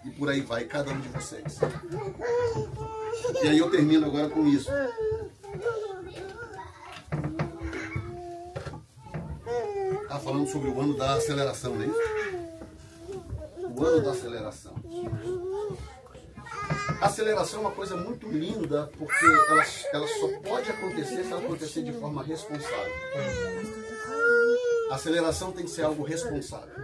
e por aí vai, cada um de vocês. E aí eu termino agora com isso. Está falando sobre o ano da aceleração, não é isso? O ano da aceleração. A aceleração é uma coisa muito linda, porque ela só pode acontecer se ela acontecer de forma responsável. A aceleração tem que ser algo responsável.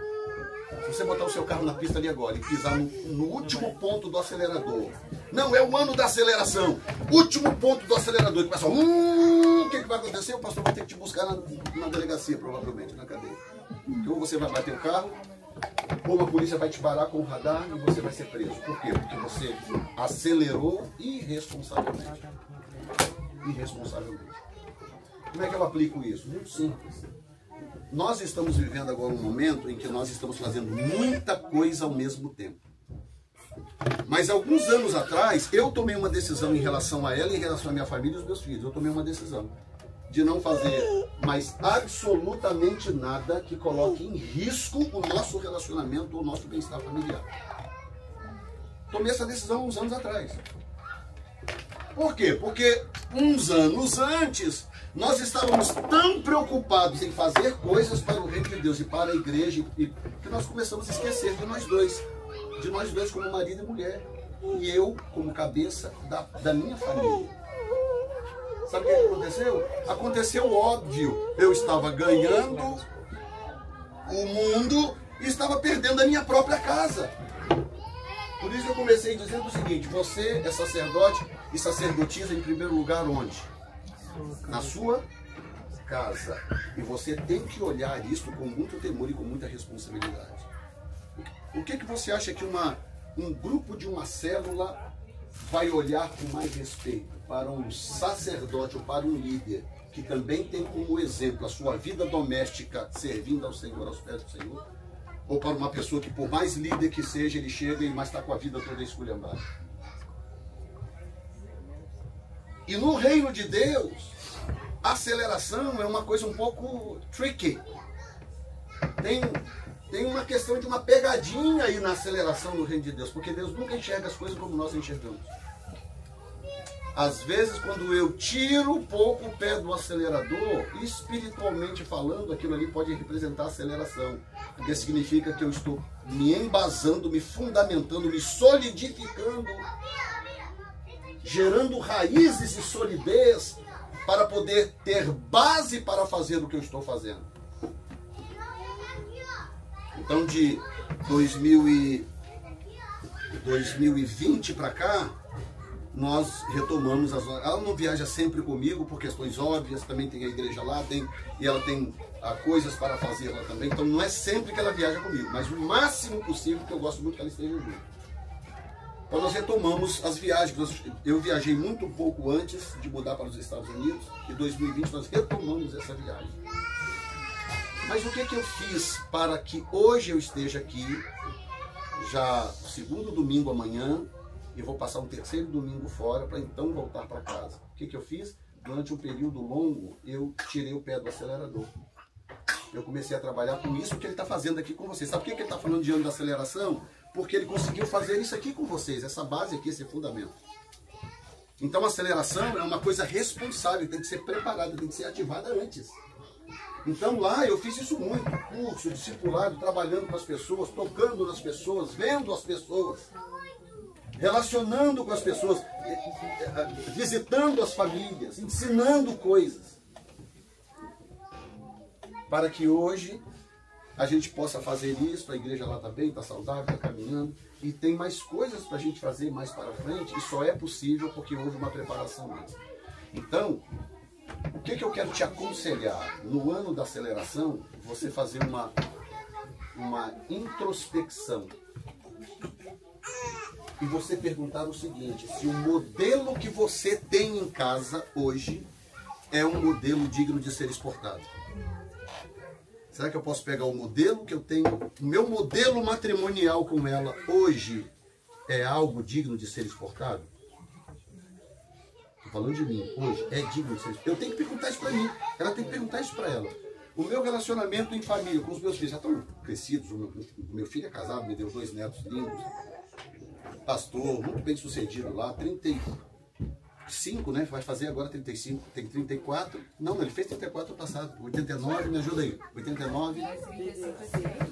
Se você botar o seu carro na pista ali agora e pisar no último ponto do acelerador, não, é o ano da aceleração, último ponto do acelerador, que o pessoal, o que vai acontecer? O pastor vai ter que te buscar na delegacia, provavelmente, na cadeia. Então você vai bater o carro, ou a polícia vai te parar com o radar e você vai ser preso. Por quê? Porque você acelerou irresponsavelmente. Como é que eu aplico isso? Muito simples. Nós estamos vivendo agora um momento em que nós estamos fazendo muita coisa ao mesmo tempo. Mas alguns anos atrás, eu tomei uma decisão em relação a ela, em relação à minha família e aos meus filhos. Eu tomei uma decisão de não fazer mais absolutamente nada que coloque em risco o nosso relacionamento, o nosso bem-estar familiar. Tomei essa decisão uns anos atrás. Por quê? Porque uns anos antes, nós estávamos tão preocupados em fazer coisas para o reino de Deus e para a igreja, que nós começamos a esquecer de nós dois como marido e mulher, e eu como cabeça da minha família. Sabe o que aconteceu? Aconteceu óbvio. Eu estava ganhando o mundo e estava perdendo a minha própria casa. Por isso que eu comecei dizendo o seguinte: você é sacerdote e sacerdotisa em primeiro lugar onde? Na sua casa. E você tem que olhar isso com muito temor e com muita responsabilidade. O que você acha que um grupo de uma célula vai olhar com mais respeito para um sacerdote ou para um líder que também tem como exemplo a sua vida doméstica servindo ao Senhor, aos pés do Senhor? ou para uma pessoa que, por mais líder que seja, ele chega e mais está com a vida toda esculhambada. E no reino de Deus, a aceleração é uma coisa um pouco tricky. Tem uma questão de uma pegadinha aí na aceleração no reino de Deus, porque Deus nunca enxerga as coisas como nós enxergamos. Às vezes, quando eu tiro um pouco o pé do acelerador, espiritualmente falando, aquilo ali pode representar aceleração. Porque significa que eu estou me embasando, me fundamentando, me solidificando, gerando raízes e solidez para poder ter base para fazer o que eu estou fazendo. Então, de 2020 para cá, nós retomamos ela não viaja sempre comigo por questões óbvias, também tem a igreja lá, e ela tem coisas para fazer lá também, então não é sempre que ela viaja comigo, mas o máximo possível, que eu gosto muito que ela esteja junto. Então nós retomamos as viagens. Eu viajei muito pouco antes de mudar para os Estados Unidos, e em 2020 nós retomamos essa viagem. Mas o que eu fiz para que hoje eu esteja aqui, já segundo domingo amanhã, e vou passar um terceiro domingo fora para então voltar para casa. O que eu fiz? Durante um período longo, eu tirei o pé do acelerador. Eu comecei a trabalhar com isso que ele está fazendo aqui com vocês. Sabe por que ele está falando de ano da aceleração? Porque ele conseguiu fazer isso aqui com vocês, essa base aqui, esse fundamento. Então a aceleração é uma coisa responsável, tem que ser preparada, tem que ser ativada antes. Então lá eu fiz isso muito, curso, discipulado, trabalhando com as pessoas, tocando nas pessoas, vendo as pessoas, relacionando com as pessoas, visitando as famílias, ensinando coisas. Para que hoje a gente possa fazer isso, a igreja lá está bem, está saudável, está caminhando, e tem mais coisas para a gente fazer mais para frente, e só é possível porque houve uma preparação antes. Então, o que eu quero te aconselhar? No ano da aceleração, você fazer uma introspecção. E você perguntar o seguinte: se o modelo que você tem em casa hoje é um modelo digno de ser exportado. Será que eu posso pegar o modelo que eu tenho, o meu modelo matrimonial com ela hoje é algo digno de ser exportado? Estou falando de mim, hoje é digno de ser exportado. Eu tenho que perguntar isso para mim, ela tem que perguntar isso para ela. O meu relacionamento em família com os meus filhos já estão crescidos, o meu filho é casado, me deu 2 netos lindos, pastor, muito bem sucedido lá, 35, né? Vai fazer agora 35, tem 34. Não, ele fez 34 passado. 89, me ajuda aí. 89,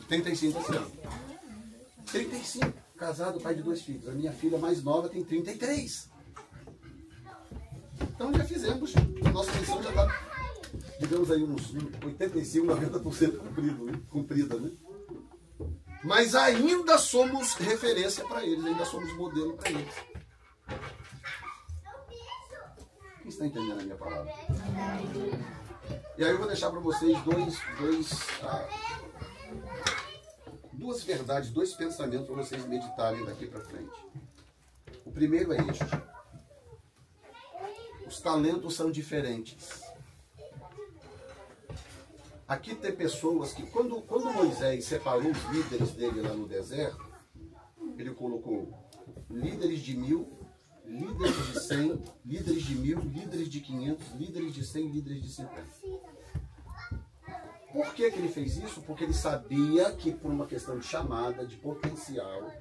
35 esse ano. 35, casado, pai de 2 filhos. A minha filha mais nova tem 33. Então já fizemos, nossa missão já está, digamos aí, uns 85, 90% cumprida, né? Mas ainda somos referência para eles, ainda somos modelo para eles. Quem está entendendo a minha palavra? E aí eu vou deixar para vocês duas verdades, 2 pensamentos para vocês meditarem daqui para frente. O primeiro é este: os talentos são diferentes. Aqui tem pessoas que, quando Moisés separou os líderes dele lá no deserto, ele colocou líderes de 1000, líderes de 100, líderes de 1000, líderes de 500, líderes de 100, líderes de 50. Por que ele fez isso? Porque ele sabia que, por uma questão de chamada, de potencial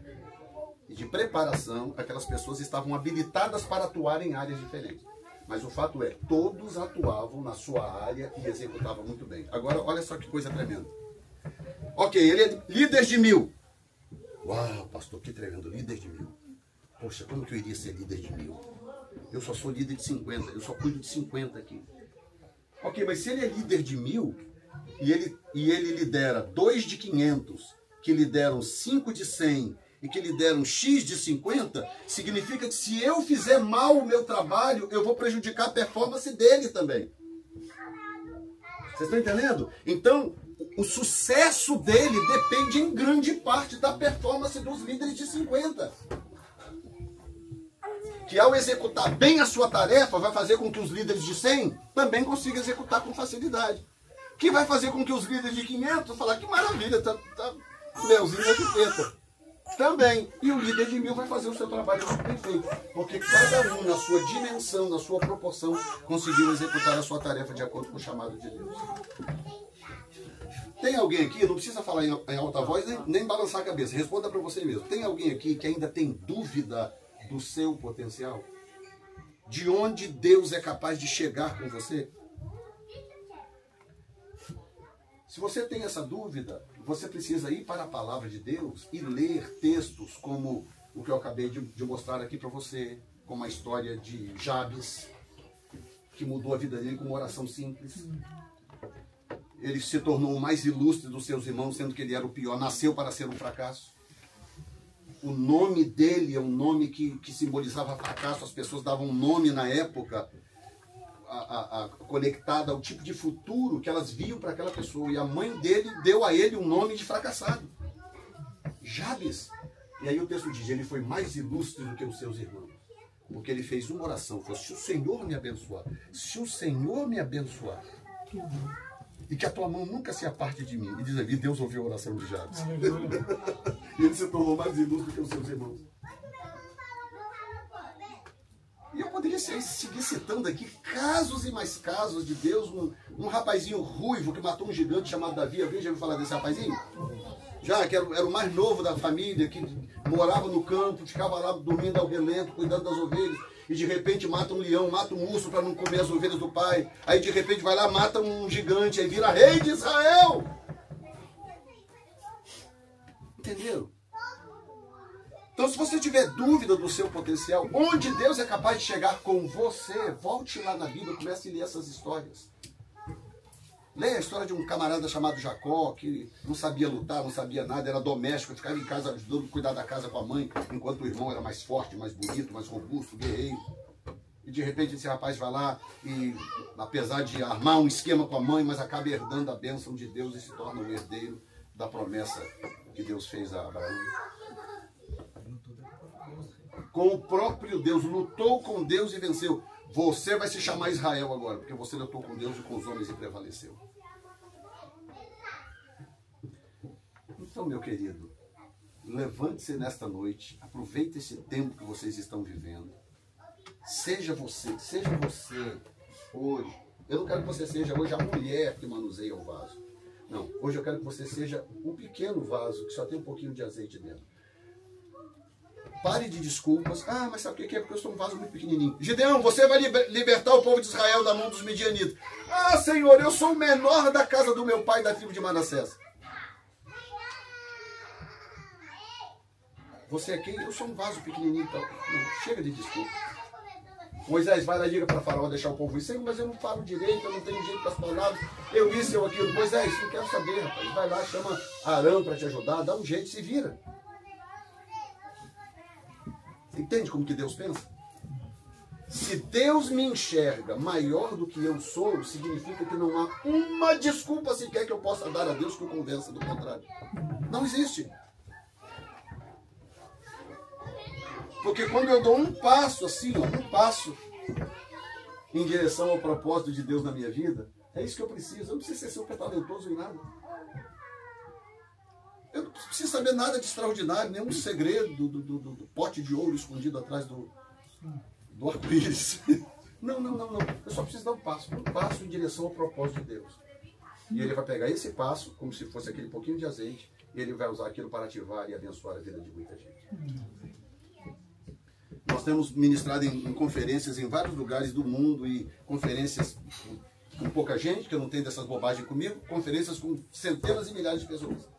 e de preparação, aquelas pessoas estavam habilitadas para atuar em áreas diferentes. Mas o fato é, todos atuavam na sua área e executavam muito bem. Agora, olha só que coisa tremenda. Ok, ele é líder de 1000. Uau, pastor, que tremendo, líder de 1000. Poxa, como que eu iria ser líder de 1000? Eu só sou líder de 50, eu só cuido de 50 aqui. Ok, mas se ele é líder de 1000, e ele lidera 2 de 500, que lideram 5 de 100, e que lideram X de 50, significa que se eu fizer mal o meu trabalho, eu vou prejudicar a performance dele também. Vocês estão entendendo? Então, o sucesso dele depende em grande parte da performance dos líderes de 50. Que ao executar bem a sua tarefa, vai fazer com que os líderes de 100 também consigam executar com facilidade. Que vai fazer com que os líderes de 500 falar: que maravilha, tá melzinho na chupeta. Também. E o líder de 1000 vai fazer o seu trabalho muito bem feito. Porque cada um, na sua dimensão, na sua proporção, conseguiu executar a sua tarefa de acordo com o chamado de Deus. Tem alguém aqui, não precisa falar em alta voz, nem balançar a cabeça. Responda para você mesmo. Tem alguém aqui que ainda tem dúvida do seu potencial? De onde Deus é capaz de chegar com você? Se você tem essa dúvida, você precisa ir para a palavra de Deus e ler textos como o que eu acabei de mostrar aqui para você, como a história de Jabes, que mudou a vida dele com uma oração simples. Ele se tornou o mais ilustre dos seus irmãos, sendo que ele era o pior, nasceu para ser um fracasso. O nome dele é um nome que simbolizava fracasso, as pessoas davam um nome na época conectada ao tipo de futuro que elas viam para aquela pessoa. E a mãe dele deu a ele um nome de fracassado. Jabes. E aí o texto diz, ele foi mais ilustre do que os seus irmãos. Porque ele fez uma oração, falou, se o Senhor me abençoar, se o Senhor me abençoar, e que a tua mão nunca se aparte de mim. E diz ali, Deus ouviu a oração de Jabes. E ele se tornou mais ilustre do que os seus irmãos. E eu poderia seguir citando aqui casos e mais casos de Deus. Um rapazinho ruivo que matou um gigante chamado Davi. Alguém já ouviu falar desse rapazinho? Já, que era o mais novo da família, que morava no campo, ficava lá dormindo ao relento, cuidando das ovelhas. E de repente mata um leão, mata um urso para não comer as ovelhas do pai. Aí de repente vai lá, mata um gigante, aí vira rei de Israel. Entenderam? Então, se você tiver dúvida do seu potencial, onde Deus é capaz de chegar com você, volte lá na Bíblia, comece a ler essas histórias. Leia a história de um camarada chamado Jacó, que não sabia lutar, não sabia nada, era doméstico, ficava em casa ajudando a cuidar da casa com a mãe, enquanto o irmão era mais forte, mais bonito, mais robusto, guerreiro. E de repente esse rapaz vai lá e, apesar de armar um esquema com a mãe, mas acaba herdando a bênção de Deus e se torna o herdeiro da promessa que Deus fez a Abraão. Com o próprio Deus, lutou com Deus e venceu. Você vai se chamar Israel agora, porque você lutou com Deus e com os homens e prevaleceu. Então, meu querido, levante-se nesta noite, aproveite esse tempo que vocês estão vivendo. Seja você hoje. Eu não quero que você seja hoje a mulher que manuseia o vaso. Não, hoje eu quero que você seja um pequeno vaso que só tem um pouquinho de azeite dentro. Pare de desculpas. Ah, mas sabe o que é? Porque eu sou um vaso muito pequenininho. Gideão, você vai libertar o povo de Israel da mão dos midianitas. Ah, Senhor, eu sou o menor da casa do meu pai, da tribo de Manassés. Você é quem? Eu sou um vaso pequenininho. Então. Não, chega de desculpa. Moisés, vai lá e diga para Faraó deixar o povo ir. Senhor, mas eu não falo direito, eu não tenho jeito para as palavras. Eu isso, eu aquilo. Moisés, não quero saber, rapaz. Vai lá, chama Arão para te ajudar, dá um jeito, se vira. Entende como que Deus pensa? Se Deus me enxerga maior do que eu sou, significa que não há uma desculpa sequer que eu possa dar a Deus que o convença do contrário. Não existe. Porque quando eu dou um passo assim, um passo em direção ao propósito de Deus na minha vida, é isso que eu preciso. Eu não preciso ser super talentoso em nada. Eu não preciso saber nada de extraordinário, nenhum segredo do pote de ouro escondido atrás do arco-íris. Não. Eu só preciso dar um passo em direção ao propósito de Deus. E ele vai pegar esse passo, como se fosse aquele pouquinho de azeite, e ele vai usar aquilo para ativar e abençoar a vida de muita gente. Nós temos ministrado em conferências em vários lugares do mundo, e conferências com pouca gente, que eu não tenho dessas bobagens comigo, conferências com centenas e milhares de pessoas.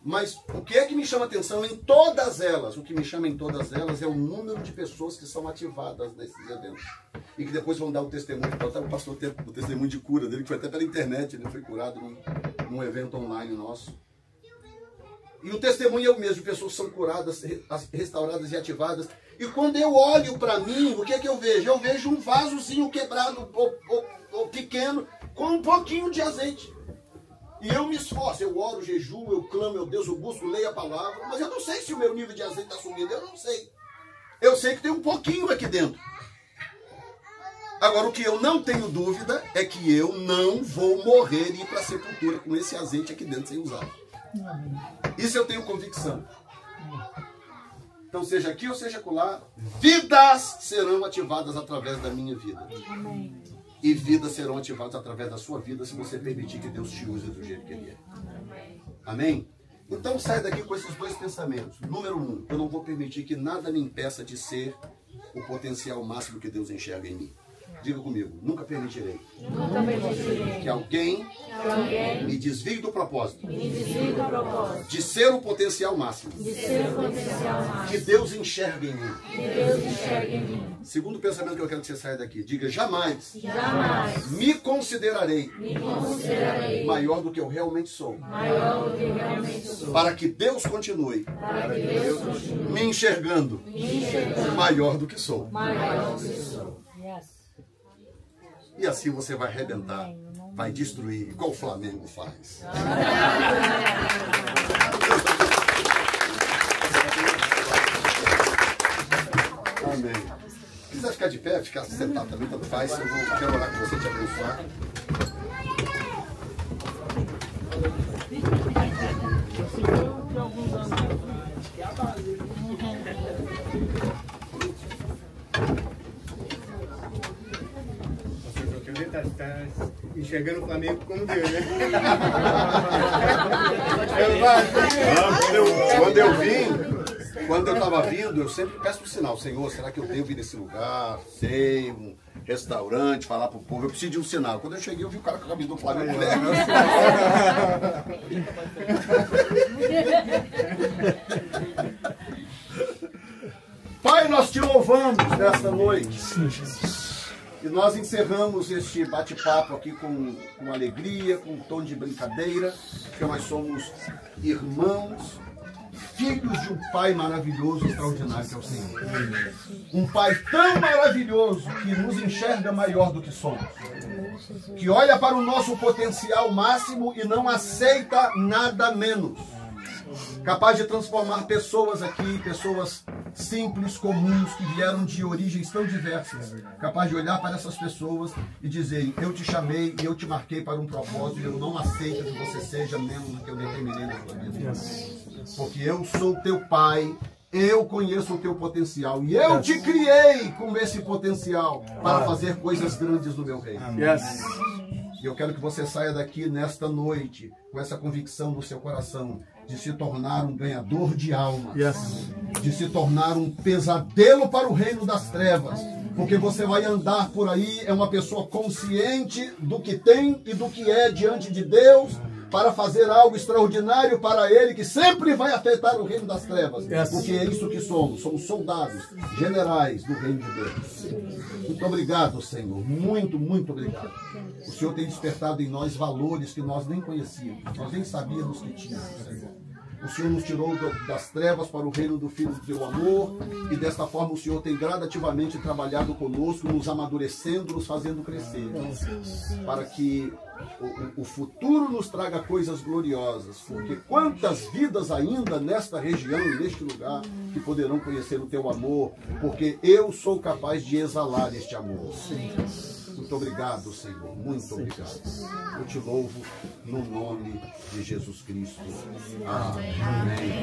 Mas o que é que me chama atenção em todas elas? O que me chama em todas elas é o número de pessoas que são ativadas nesses eventos. E que depois vão dar o testemunho. O pastor teve o testemunho de cura dele, que foi até pela internet, ele foi curado num evento online nosso. E o testemunho é o mesmo, pessoas são curadas, restauradas e ativadas. E quando eu olho para mim, o que é que eu vejo? Eu vejo um vasozinho quebrado, ou pequeno, com um pouquinho de azeite. E eu me esforço, eu oro, jejuo, eu clamo, meu Deus, eu busco, leio a palavra, mas eu não sei se o meu nível de azeite está subindo, eu não sei. Eu sei que tem um pouquinho aqui dentro. Agora, o que eu não tenho dúvida é que eu não vou morrer e ir para a sepultura com esse azeite aqui dentro sem usar. Isso eu tenho convicção. Então, seja aqui ou seja acolá, vidas serão ativadas através da minha vida. Amém. E vidas serão ativadas através da sua vida, se você permitir que Deus te use do jeito que Ele é. Amém? Então, sai daqui com esses dois pensamentos. Número 1, eu não vou permitir que nada me impeça de ser o potencial máximo que Deus enxerga em mim. Diga comigo, nunca permitirei que alguém me desvie do propósito de ser o potencial máximo que Deus enxerga em mim. Segundo pensamento que eu quero que você saia daqui, diga, jamais me considerarei maior do que eu realmente sou, para que Deus continue me enxergando maior do que sou. E assim você vai arrebentar, vai destruir, igual o Flamengo faz. Amém. Se quiser ficar de pé, ficar sentado também, tanto faz. Eu quero orar com você, te abençoar. Tá enxergando o Flamengo como Deus, né? Quando eu estava vindo, eu sempre peço um sinal. Senhor, será que eu devo ir nesse lugar? Sei, um restaurante, falar pro povo. Eu preciso de um sinal. Quando eu cheguei, eu vi o cara com a camisa do Flamengo. Pai, nós te louvamos nesta noite. E nós encerramos este bate-papo aqui com alegria, com um tom de brincadeira, porque nós somos irmãos, filhos de um Pai maravilhoso, extraordinário que é o Senhor. Um Pai tão maravilhoso que nos enxerga maior do que somos, que olha para o nosso potencial máximo e não aceita nada menos. Capaz de transformar pessoas aqui, pessoas simples, comuns, que vieram de origens tão diversas. Capaz de olhar para essas pessoas e dizer, eu te chamei e eu te marquei para um propósito e eu não aceito que você seja menos do que eu determinei na sua vida. Porque eu sou teu pai, eu conheço o teu potencial e eu te criei com esse potencial para fazer coisas grandes no meu reino. E eu quero que você saia daqui nesta noite com essa convicção no seu coração de se tornar um ganhador de almas, de se tornar um pesadelo para o reino das trevas, porque você vai andar por aí, é uma pessoa consciente do que tem e do que é diante de Deus, para fazer algo extraordinário para Ele, que sempre vai afetar o reino das trevas, porque é isso que somos soldados, generais do reino de Deus. Muito obrigado, Senhor, muito, muito obrigado. O Senhor tem despertado em nós valores que nós nem conhecíamos, nós nem sabíamos que tínhamos, Senhor. O Senhor nos tirou das trevas para o reino do Filho do teu amor, e desta forma o Senhor tem gradativamente trabalhado conosco, nos amadurecendo, nos fazendo crescer, para que o futuro nos traga coisas gloriosas, porque quantas vidas ainda nesta região e neste lugar que poderão conhecer o teu amor, porque eu sou capaz de exalar este amor. Muito obrigado, Senhor, muito obrigado. Eu te louvo no nome de Jesus Cristo. Amém.